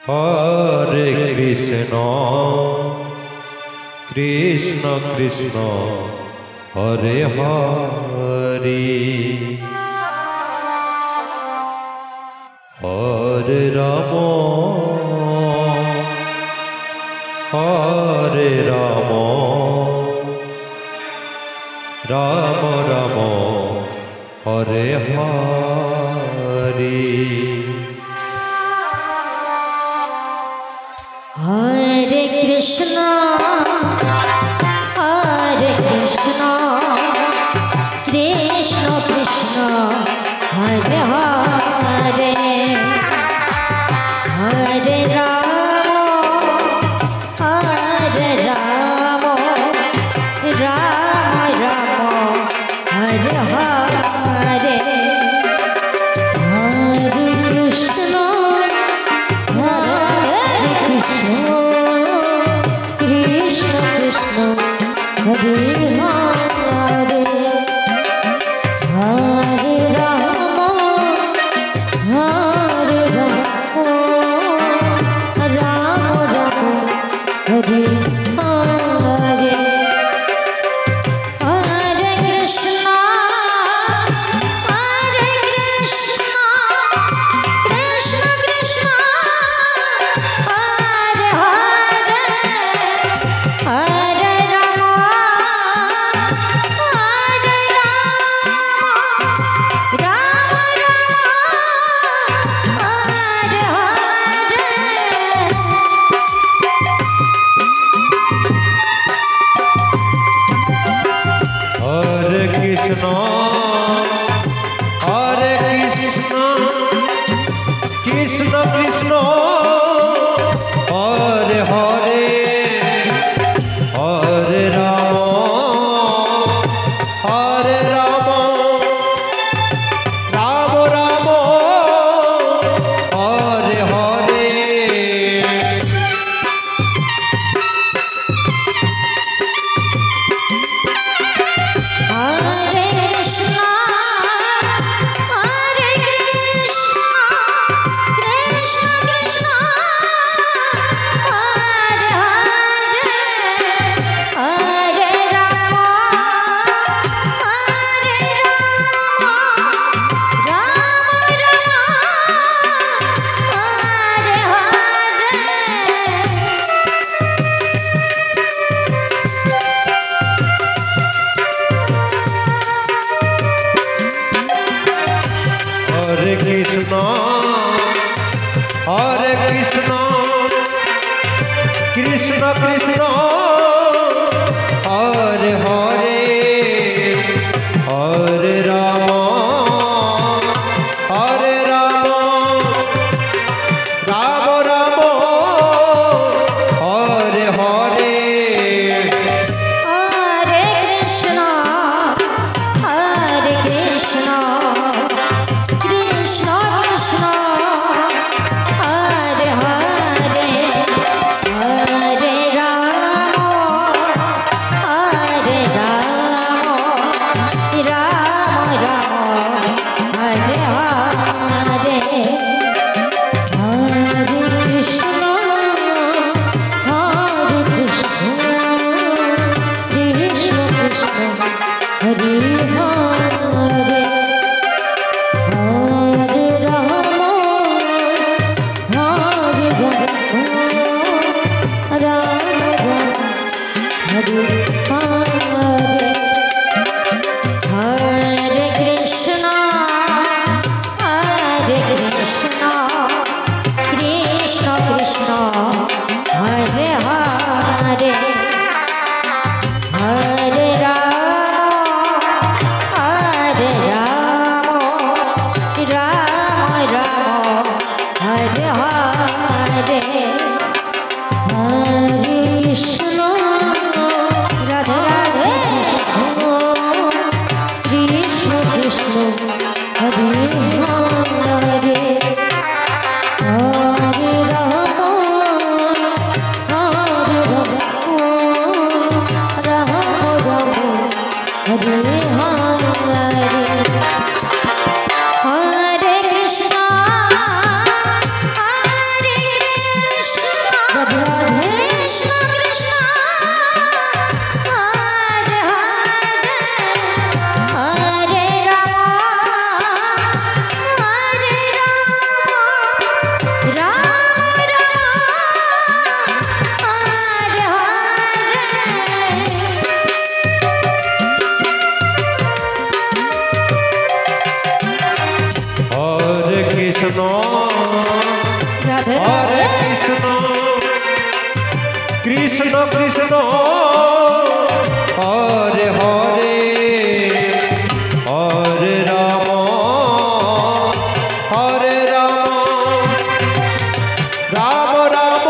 Hare Krishna, Krishna Krishna, Hare Hare, Hare Rama, Hare Rama, Rama Rama, Hare Hare. Hare Krishna, Krishna Krishna, Hare Hare, Hare Rama, Rama Rama, Hare Hare, Hare Krishna, Krishna Krishna, Hare Hare, Hare Rama, Rama Rama, Hare Hare, Hare Krishna, Krishna Krishna, Hare Hare, Hare Rama, Rama Rama, Hare Hare. Hare Krishna, Krishna Krishna, Hare Hare, Hare Rama, Rama Rama, Hare Hare. Hare Krishna, Krishna Krishna, Hare Hare, Hare Rama, Rama Rama, Hare Hare Krishna, Krishna Krishna, Hare Hare, Hare Rama, Rama Rama, Hare Hare. Hare Krishna, Krishna Krishna, Hare Hare, Hare Rama, Rama Rama, Hare Hare, Hare Krishna, Krishna Krishna, Hare Hare, Hare Rama, Rama Rama, Hare Hare, Hare Krishna, Krishna Krishna, Hare Hare, Hare Rama, Rama Rama, Hare Hare, Hare Krishna, Radhe Radhe, Krishna Krishna, Hare Hare, Hare Rama, Rama Rama, Hare Hare, Hare Krishna, Radhe Krishna Krishna Hare Hare Hare Ram Ram Ram Hare Hare Krishna Radhe Hare Krishna Krishna Krishna Hare Hare Hare Ram Ram Ram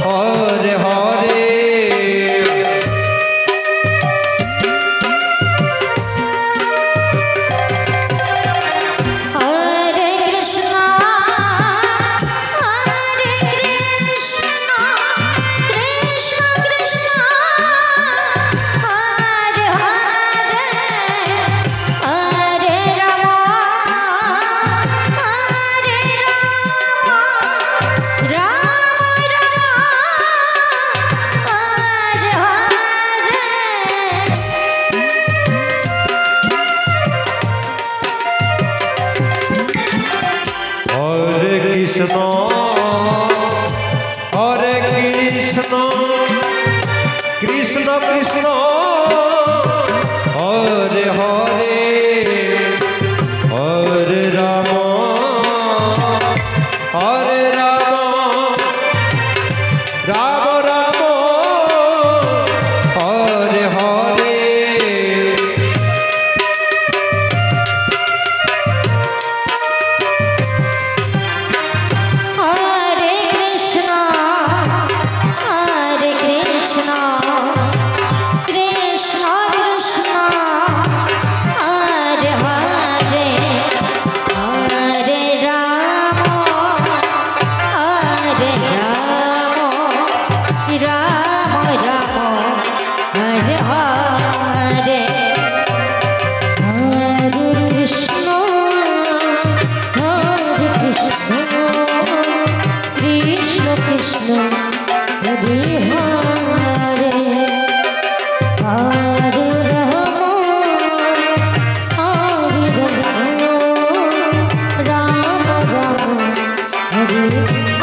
Hare Hare Hare Krishna Krishna Krishna Hare Hare Hare Ram Ram Ram Hare Hare Krishna Hare Krishna Krishna Krishna Hare Hare Hare Ram Ram Ram Hare Hare Hare Krishna Krishna Krishna Hare Hare Hare Ram Ram Ram Hare Hare Hare Krishna Krishna Krishna Hare Hare Hare Ram Ram Ram Hare